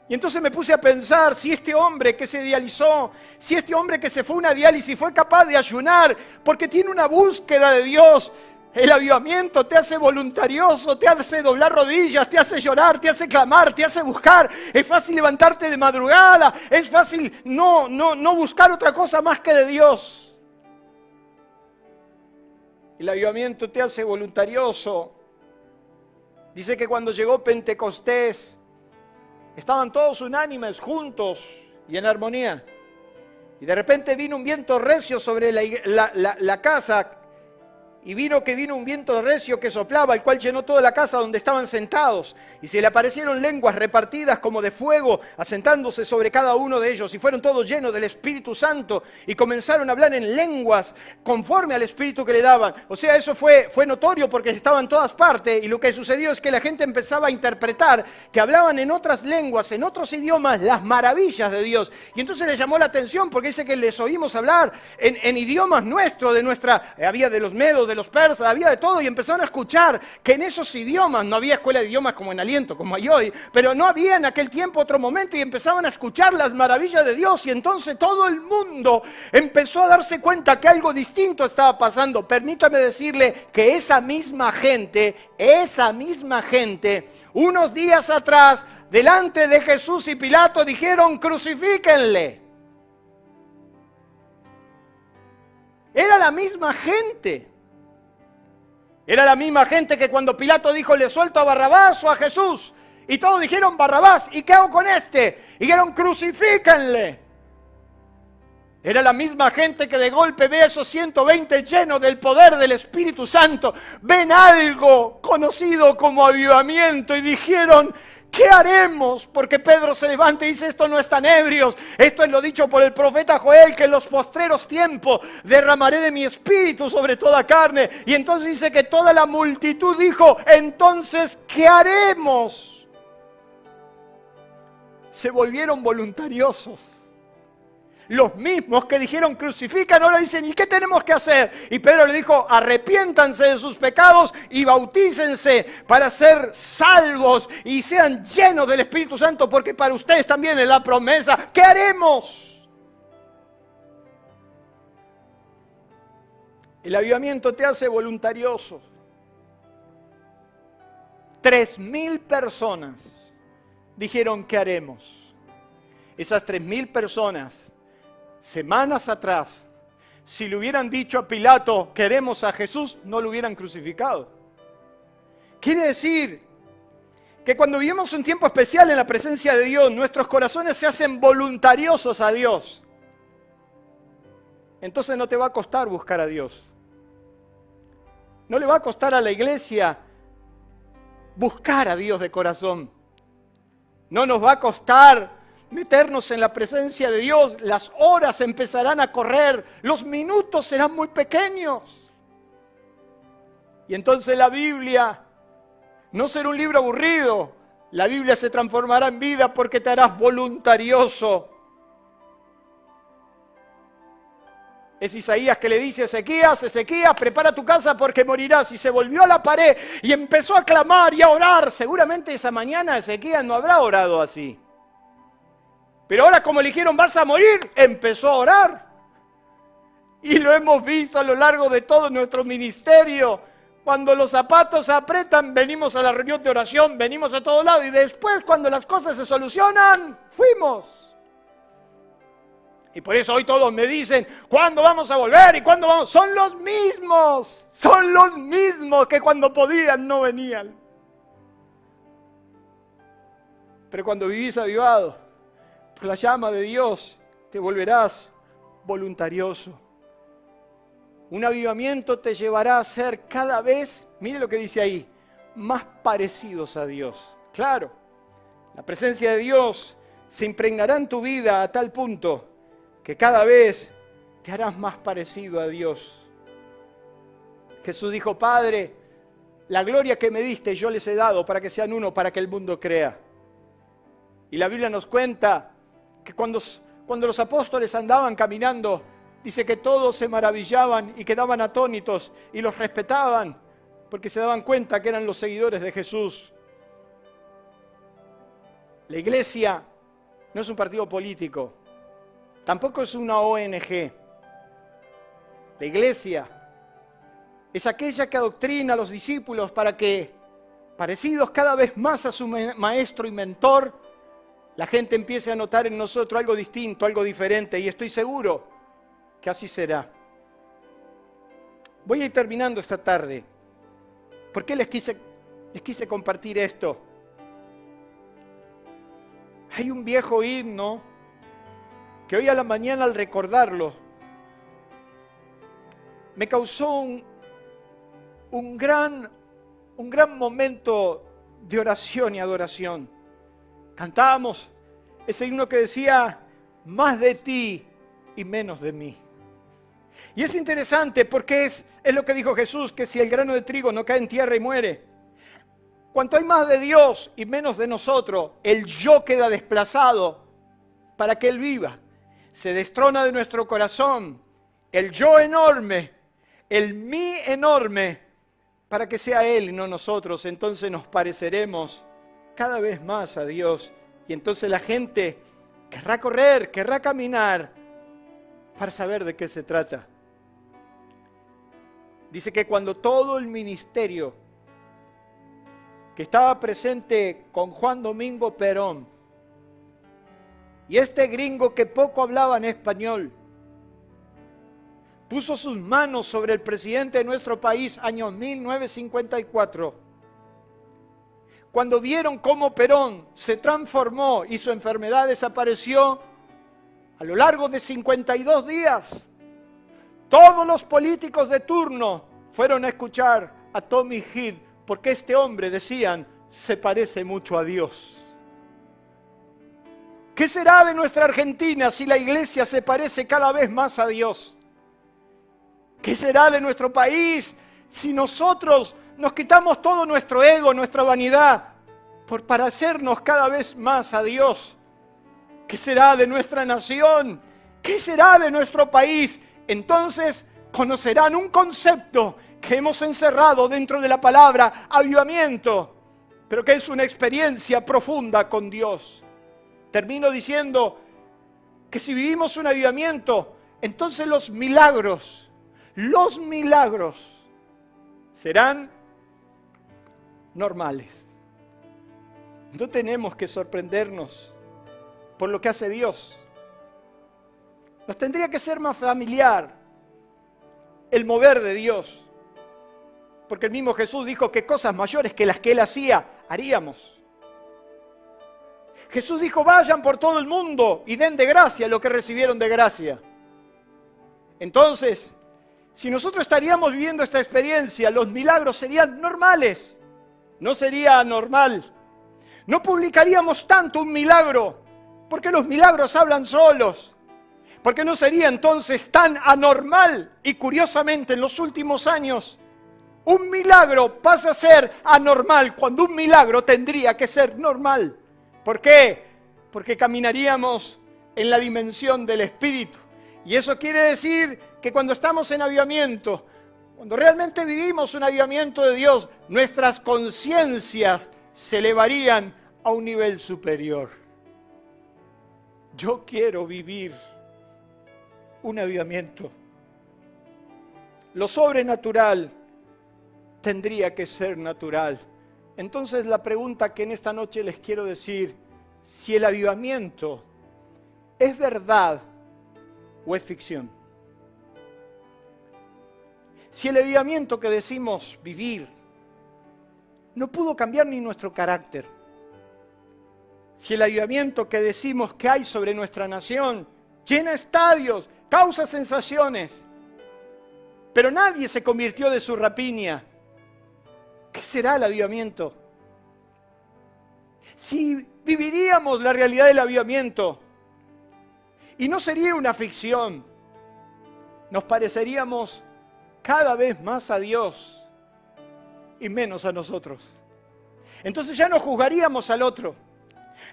Y entonces me puse a pensar, si este hombre que se dializó, si este hombre que se fue a una diálisis fue capaz de ayunar porque tiene una búsqueda de Dios. El avivamiento te hace voluntarioso, te hace doblar rodillas, te hace llorar, te hace clamar, te hace buscar. Es fácil levantarte de madrugada, es fácil no buscar otra cosa más que de Dios. El avivamiento te hace voluntarioso. Dice que cuando llegó Pentecostés, estaban todos unánimes, juntos, y en armonía. Y de repente vino un viento recio sobre la casa, y vino un viento recio que soplaba, el cual llenó toda la casa donde estaban sentados. Y se le aparecieron lenguas repartidas como de fuego, asentándose sobre cada uno de ellos. Y fueron todos llenos del Espíritu Santo y comenzaron a hablar en lenguas conforme al Espíritu que le daban. O sea, eso fue notorio porque estaba en todas partes. Y lo que sucedió es que la gente empezaba a interpretar que hablaban en otras lenguas, en otros idiomas, las maravillas de Dios. Y entonces les llamó la atención porque dice que les oímos hablar en idiomas nuestros, había de los medos, de los persas, había de todo, y empezaron a escuchar que en esos idiomas, no había escuela de idiomas como en Aliento, como hay hoy, pero no había en aquel tiempo otro momento, y empezaban a escuchar las maravillas de Dios, y entonces todo el mundo empezó a darse cuenta que algo distinto estaba pasando. Permítame decirle que esa misma gente, unos días atrás, delante de Jesús y Pilato, dijeron: crucifíquenle. Era la misma gente. Era la misma gente que cuando Pilato dijo: ¿le suelto a Barrabás o a Jesús? Y todos dijeron: Barrabás. ¿Y qué hago con este? Y dijeron: crucifíquenle. Era la misma gente que de golpe ve a esos 120 llenos del poder del Espíritu Santo. Ven algo conocido como avivamiento y dijeron: ¿qué haremos? Porque Pedro se levanta y dice: esto no están ebrios, esto es lo dicho por el profeta Joel, que en los postreros tiempos derramaré de mi espíritu sobre toda carne. Y entonces dice que toda la multitud dijo: entonces, ¿qué haremos? Se volvieron voluntariosos. Los mismos que dijeron crucifican ahora dicen: ¿y qué tenemos que hacer? Y Pedro le dijo: arrepiéntanse de sus pecados y bautícense para ser salvos y sean llenos del Espíritu Santo, porque para ustedes también es la promesa. ¿Qué haremos? El avivamiento te hace voluntarioso. 3.000 personas dijeron: ¿qué haremos? Esas 3.000 personas, semanas atrás, si le hubieran dicho a Pilato: queremos a Jesús, no lo hubieran crucificado. Quiere decir que cuando vivimos un tiempo especial en la presencia de Dios, nuestros corazones se hacen voluntariosos a Dios. Entonces no te va a costar buscar a Dios. No le va a costar a la iglesia buscar a Dios de corazón. No nos va a costar meternos en la presencia de Dios. Las horas empezarán a correr, los minutos serán muy pequeños. Y entonces la Biblia no será un libro aburrido. La Biblia se transformará en vida porque te harás voluntarioso. Es Isaías que le dice a Ezequías: Ezequías, prepara tu casa porque morirás. Y se volvió a la pared y empezó a clamar y a orar. Seguramente esa mañana Ezequías no habrá orado así. Pero ahora, como le dijeron: vas a morir, empezó a orar. Y lo hemos visto a lo largo de todo nuestro ministerio. Cuando los zapatos apretan, venimos a la reunión de oración, venimos a todo lado. Y después, cuando las cosas se solucionan, fuimos. Y por eso hoy todos me dicen: ¿cuándo vamos a volver? ¿Y cuándo vamos? Son los mismos que cuando podían no venían. Pero cuando vivís avivado por la llama de Dios, te volverás voluntarioso. Un avivamiento te llevará a ser cada vez, mire lo que dice ahí, más parecidos a Dios. Claro, la presencia de Dios se impregnará en tu vida a tal punto que cada vez te harás más parecido a Dios. Jesús dijo: Padre, la gloria que me diste yo les he dado para que sean uno, para que el mundo crea. Y la Biblia nos cuenta que cuando los apóstoles andaban caminando, dice que todos se maravillaban y quedaban atónitos y los respetaban porque se daban cuenta que eran los seguidores de Jesús. La iglesia no es un partido político, tampoco es una ONG. La iglesia es aquella que adoctrina a los discípulos para que, parecidos cada vez más a su maestro y mentor, la gente empiece a notar en nosotros algo distinto, algo diferente, y estoy seguro que así será. Voy a ir terminando esta tarde. ¿Por qué les quise compartir esto? Hay un viejo himno que hoy a la mañana al recordarlo, me causó un gran momento de oración y adoración. Cantábamos ese himno que decía, más de ti y menos de mí. Y es interesante porque es lo que dijo Jesús, que si el grano de trigo no cae en tierra y muere, cuanto hay más de Dios y menos de nosotros, el yo queda desplazado para que Él viva. Se destrona de nuestro corazón el yo enorme, el mí enorme, para que sea Él y no nosotros. Entonces nos pareceremos cada vez más a Dios. Y entonces la gente querrá correr, querrá caminar para saber de qué se trata. Dice que cuando todo el ministerio que estaba presente con Juan Domingo Perón y este gringo que poco hablaba en español, puso sus manos sobre el presidente de nuestro país, año 1954, cuando vieron cómo Perón se transformó y su enfermedad desapareció, a lo largo de 52 días, todos los políticos de turno fueron a escuchar a Tommy Heath, porque este hombre, decían, se parece mucho a Dios. ¿Qué será de nuestra Argentina si la iglesia se parece cada vez más a Dios? ¿Qué será de nuestro país si nosotros nos quitamos todo nuestro ego, nuestra vanidad, por parecernos cada vez más a Dios? ¿Qué será de nuestra nación? ¿Qué será de nuestro país? Entonces conocerán un concepto que hemos encerrado dentro de la palabra avivamiento, pero que es una experiencia profunda con Dios. Termino diciendo que si vivimos un avivamiento, entonces los milagros serán normales. No tenemos que sorprendernos por lo que hace Dios. Nos tendría que ser más familiar el mover de Dios. Porque el mismo Jesús dijo que cosas mayores que las que Él hacía, haríamos. Jesús dijo, vayan por todo el mundo y den de gracia lo que recibieron de gracia. Entonces, si nosotros estaríamos viviendo esta experiencia, los milagros serían normales. No sería anormal. No publicaríamos tanto un milagro, porque los milagros hablan solos. Porque no sería entonces tan anormal. Y curiosamente en los últimos años, un milagro pasa a ser anormal cuando un milagro tendría que ser normal. ¿Por qué? Porque caminaríamos en la dimensión del Espíritu. Y eso quiere decir que cuando estamos en avivamiento, cuando realmente vivimos un avivamiento de Dios, nuestras conciencias se elevarían a un nivel superior. Yo quiero vivir un avivamiento. Lo sobrenatural tendría que ser natural. Entonces la pregunta que en esta noche les quiero decir, si el avivamiento es verdad o es ficción. Si el avivamiento que decimos vivir no pudo cambiar ni nuestro carácter. Si el avivamiento que decimos que hay sobre nuestra nación llena estadios, causa sensaciones, pero nadie se convirtió de su rapiña, ¿qué será el avivamiento? Si viviríamos la realidad del avivamiento y no sería una ficción, nos pareceríamos cada vez más a Dios y menos a nosotros. Entonces ya no juzgaríamos al otro,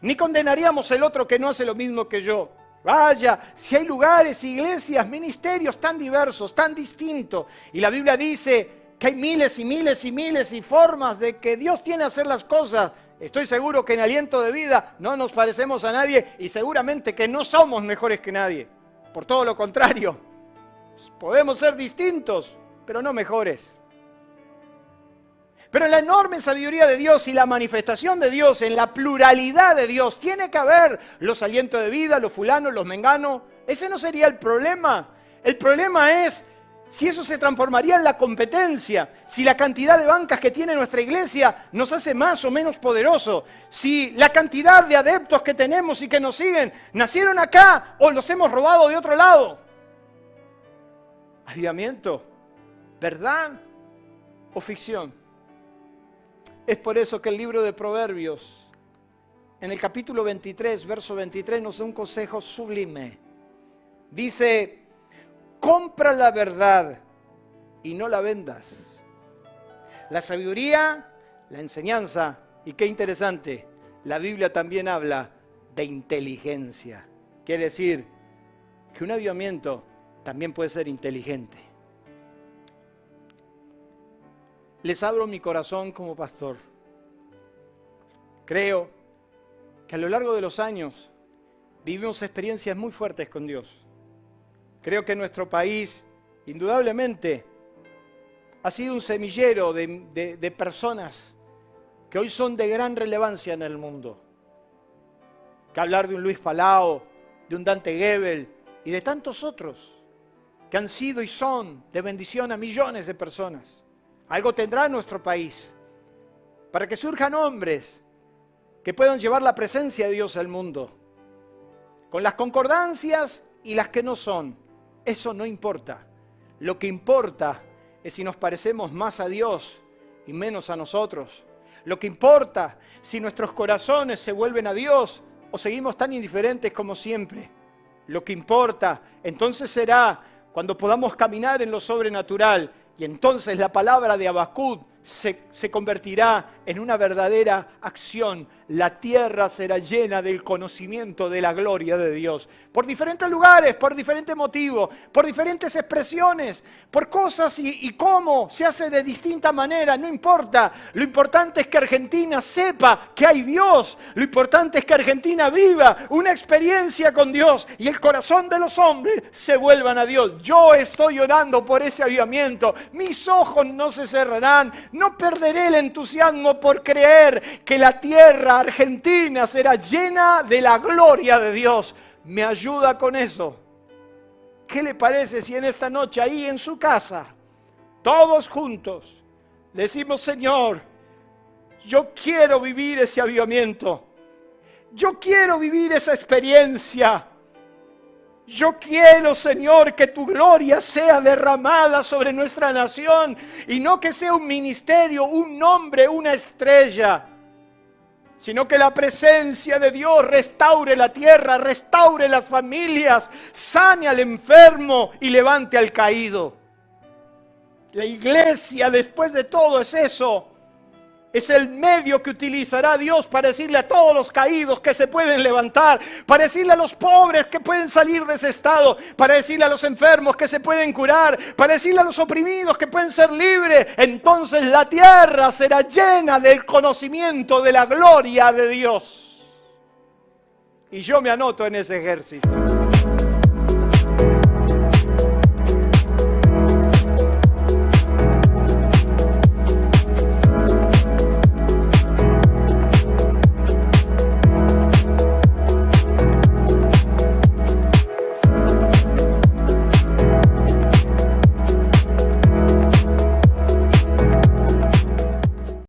ni condenaríamos al otro que no hace lo mismo que yo. Vaya, si hay lugares, iglesias, ministerios tan diversos, tan distintos, y la Biblia dice que hay miles y miles y miles y formas de que Dios tiene a hacer las cosas. Estoy seguro que en aliento de vida no nos parecemos a nadie y seguramente que no somos mejores que nadie. Por todo lo contrario, podemos ser distintos, pero no mejores. Pero en la enorme sabiduría de Dios y la manifestación de Dios, en la pluralidad de Dios, tiene que haber los alientos de vida, los fulanos, los menganos. Ese no sería el problema. El problema es si eso se transformaría en la competencia, si la cantidad de bancas que tiene nuestra iglesia nos hace más o menos poderosos, si la cantidad de adeptos que tenemos y que nos siguen nacieron acá o los hemos robado de otro lado. Avivamiento, ¿verdad o ficción? Es por eso que el libro de Proverbios, en el capítulo 23, verso 23, nos da un consejo sublime. Dice: compra la verdad y no la vendas. La sabiduría, la enseñanza, y qué interesante, la Biblia también habla de inteligencia. Quiere decir que un avivamiento también puede ser inteligente. Les abro mi corazón como pastor. Creo que a lo largo de los años vivimos experiencias muy fuertes con Dios. Creo que nuestro país, indudablemente, ha sido un semillero de personas que hoy son de gran relevancia en el mundo. Que hablar de un Luis Palau, de un Dante Gebel y de tantos otros que han sido y son de bendición a millones de personas. Algo tendrá nuestro país para que surjan hombres que puedan llevar la presencia de Dios al mundo, con las concordancias y las que no son. Eso no importa. Lo que importa es si nos parecemos más a Dios y menos a nosotros. Lo que importa si nuestros corazones se vuelven a Dios o seguimos tan indiferentes como siempre. Lo que importa entonces será cuando podamos caminar en lo sobrenatural, y entonces la palabra de Habacuc se convertirá en una verdadera acción. La tierra será llena del conocimiento de la gloria de Dios. Por diferentes lugares, por diferentes motivos, por diferentes expresiones, por cosas y cómo se hace de distinta manera, no importa. Lo importante es que Argentina sepa que hay Dios. Lo importante es que Argentina viva una experiencia con Dios y el corazón de los hombres se vuelvan a Dios. Yo estoy orando por ese avivamiento. Mis ojos no se cerrarán. No perderé el entusiasmo por creer que la tierra argentina será llena de la gloria de Dios. ¿Me ayuda con eso? ¿Qué le parece si en esta noche ahí en su casa, todos juntos, decimos: Señor, yo quiero vivir ese avivamiento. Yo quiero vivir esa experiencia. Yo quiero, Señor, que tu gloria sea derramada sobre nuestra nación y no que sea un ministerio, un nombre, una estrella, sino que la presencia de Dios restaure la tierra, restaure las familias, sane al enfermo y levante al caído. La iglesia, después de todo, es eso. Es el medio que utilizará Dios para decirle a todos los caídos que se pueden levantar, para decirle a los pobres que pueden salir de ese estado, para decirle a los enfermos que se pueden curar, para decirle a los oprimidos que pueden ser libres. Entonces la tierra será llena del conocimiento de la gloria de Dios. Y yo me anoto en ese ejército.